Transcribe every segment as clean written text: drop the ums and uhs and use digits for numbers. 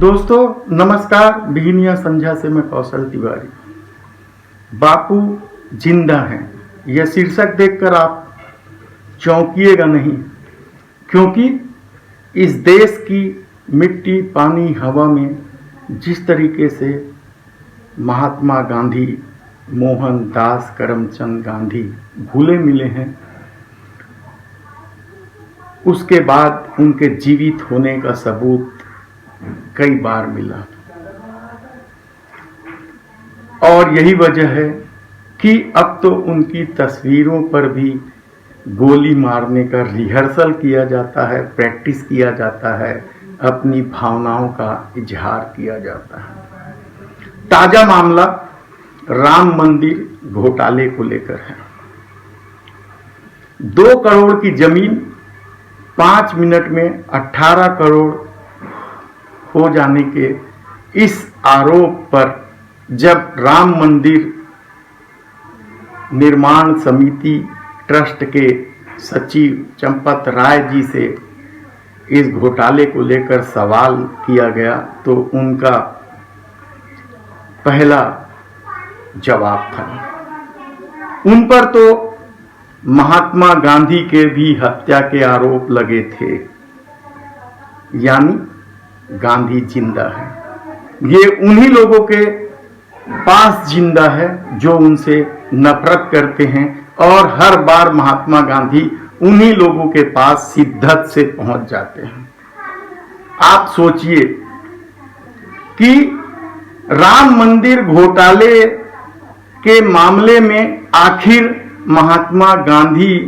दोस्तों नमस्कार। बिहनिया संध्या से मैं कौशल तिवारी। बापू जिंदा हैं, यह शीर्षक देखकर आप चौंकिएगा नहीं, क्योंकि इस देश की मिट्टी, पानी, हवा में जिस तरीके से महात्मा गांधी, मोहनदास करमचंद गांधी घुले मिले हैं, उसके बाद उनके जीवित होने का सबूत कई बार मिला। और यही वजह है कि अब तो उनकी तस्वीरों पर भी गोली मारने का रिहर्सल किया जाता है, प्रैक्टिस किया जाता है, अपनी भावनाओं का इजहार किया जाता है। ताजा मामला राम मंदिर घोटाले को लेकर है। 2 करोड़ की जमीन 5 मिनट में 18 करोड़ हो जाने के इस आरोप पर जब राम मंदिर निर्माण समिति ट्रस्ट के सचिव चंपत राय जी से इस घोटाले को लेकर सवाल किया गया, तो उनका पहला जवाब था, उन पर तो महात्मा गांधी के भी हत्या के आरोप लगे थे, यानी गांधी जिंदा है। ये उन्हीं लोगों के पास जिंदा है जो उनसे नफरत करते हैं, और हर बार महात्मा गांधी उन्हीं लोगों के पास शिद्दत से पहुंच जाते हैं। आप सोचिए कि राम मंदिर घोटाले के मामले में आखिर महात्मा गांधी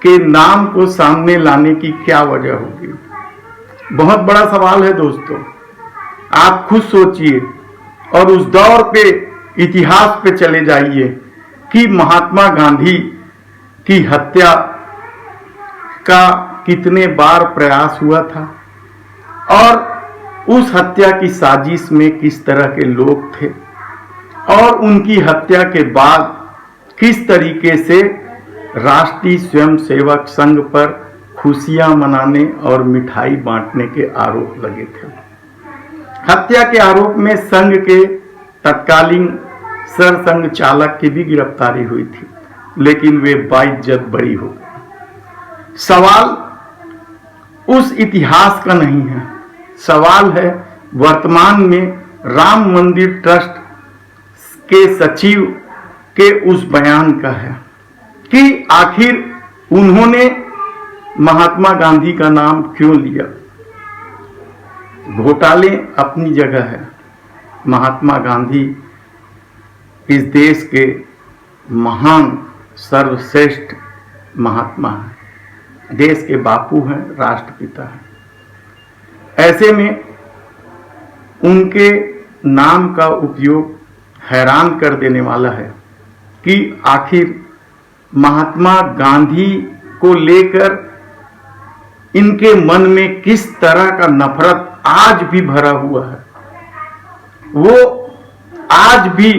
के नाम को सामने लाने की क्या वजह होगी। बहुत बड़ा सवाल है दोस्तों। आप खुद सोचिए और उस दौर पे, इतिहास पे चले जाइए कि महात्मा गांधी की हत्या का कितने बार प्रयास हुआ था, और उस हत्या की साजिश में किस तरह के लोग थे, और उनकी हत्या के बाद किस तरीके से राष्ट्रीय स्वयंसेवक संघ पर खुशियां मनाने और मिठाई बांटने के आरोप लगे थे। हत्या के आरोप में संघ के तत्कालीन सरसंघ चालक की भी गिरफ्तारी हुई थी, लेकिन वे बाइज्जत बरी हो गए। सवाल उस इतिहास का नहीं है, सवाल है वर्तमान में राम मंदिर ट्रस्ट के सचिव के उस बयान का है कि आखिर उन्होंने महात्मा गांधी का नाम क्यों लिया। घोटाले अपनी जगह है, महात्मा गांधी इस देश के महान सर्वश्रेष्ठ महात्मा हैं, देश के बापू हैं, राष्ट्रपिता हैं। ऐसे में उनके नाम का उपयोग हैरान कर देने वाला है कि आखिर महात्मा गांधी को लेकर इनके मन में किस तरह का नफरत आज भी भरा हुआ है। वो आज भी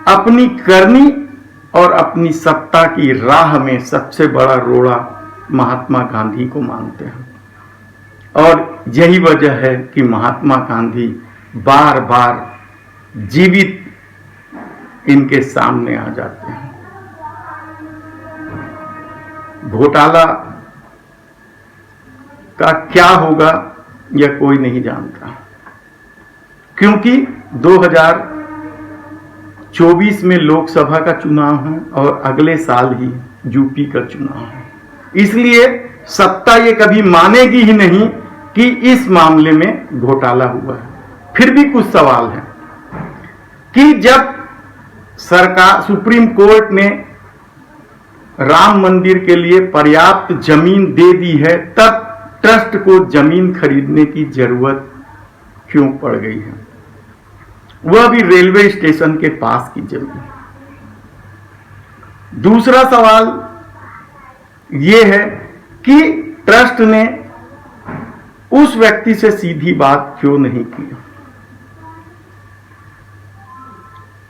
अपनी करनी और अपनी सत्ता की राह में सबसे बड़ा रोड़ा महात्मा गांधी को मानते हैं, और यही वजह है कि महात्मा गांधी बार बार जीवित इनके सामने आ जाते हैं। घोटाला का क्या होगा यह कोई नहीं जानता, क्योंकि 2024 में लोकसभा का चुनाव है और अगले साल ही यूपी का चुनाव है। इसलिए सत्ता ये कभी मानेगी ही नहीं कि इस मामले में घोटाला हुआ है। फिर भी कुछ सवाल है कि जब सरकार, सुप्रीम कोर्ट ने राम मंदिर के लिए पर्याप्त जमीन दे दी है, तब ट्रस्ट को जमीन खरीदने की जरूरत क्यों पड़ गई है, वह भी रेलवे स्टेशन के पास की जमीन। दूसरा सवाल यह है कि ट्रस्ट ने उस व्यक्ति से सीधी बात क्यों नहीं की।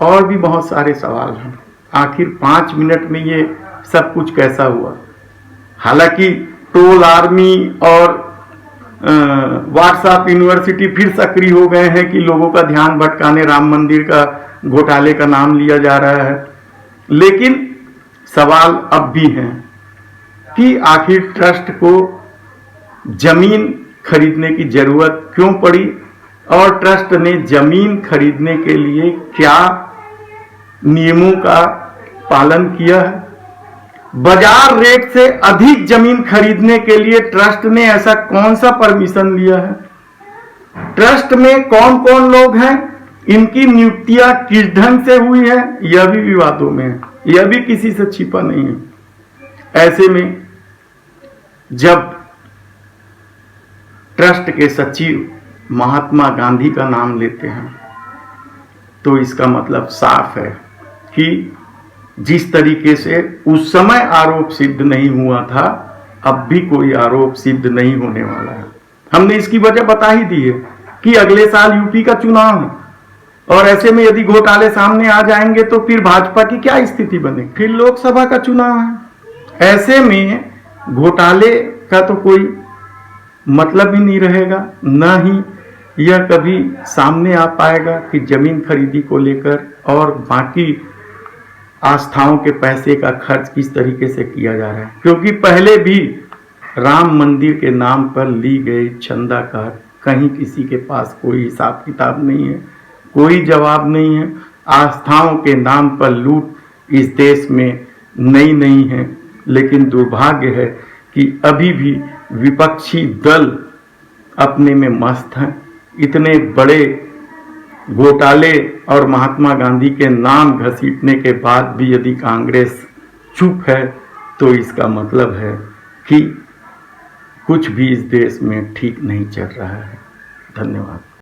और भी बहुत सारे सवाल हैं। आखिर 5 मिनट में ये सब कुछ कैसा हुआ। हालांकि टोल आर्मी और व्हाट्सएप यूनिवर्सिटी फिर सक्रिय हो गए हैं कि लोगों का ध्यान भटकाने राम मंदिर का घोटाले का नाम लिया जा रहा है। लेकिन सवाल अब भी है कि आखिर ट्रस्ट को जमीन खरीदने की जरूरत क्यों पड़ी और ट्रस्ट ने जमीन खरीदने के लिए क्या नियमों का पालन किया है। बाजार रेट से अधिक जमीन खरीदने के लिए ट्रस्ट ने ऐसा कौन सा परमिशन लिया है। ट्रस्ट में कौन कौन लोग हैं, इनकी नियुक्तियां किस ढंग से हुई है, यह भी विवादों में है, यह भी किसी से छिपा नहीं है। ऐसे में जब ट्रस्ट के सचिव महात्मा गांधी का नाम लेते हैं तो इसका मतलब साफ है कि जिस तरीके से उस समय आरोप सिद्ध नहीं हुआ था, अब भी कोई आरोप सिद्ध नहीं होने वाला है। हमने इसकी वजह बता ही दी है कि अगले साल यूपी का चुनाव है और ऐसे में यदि घोटाले सामने आ जाएंगे तो फिर भाजपा की क्या स्थिति बनेगी। फिर लोकसभा का चुनाव है। ऐसे में घोटाले का तो कोई मतलब ही नहीं रहेगा, न ही यह कभी सामने आ पाएगा कि जमीन खरीदी को लेकर और बाकी आस्थाओं के पैसे का खर्च किस तरीके से किया जा रहा है। क्योंकि पहले भी राम मंदिर के नाम पर ली गई चंदा का कहीं किसी के पास कोई हिसाब किताब नहीं है, कोई जवाब नहीं है। आस्थाओं के नाम पर लूट इस देश में नई नहीं है, लेकिन दुर्भाग्य है कि अभी भी विपक्षी दल अपने में मस्त हैं। इतने बड़े घोटाले और महात्मा गांधी के नाम घसीटने के बाद भी यदि कांग्रेस चुप है तो इसका मतलब है कि कुछ भी इस देश में ठीक नहीं चल रहा है। धन्यवाद।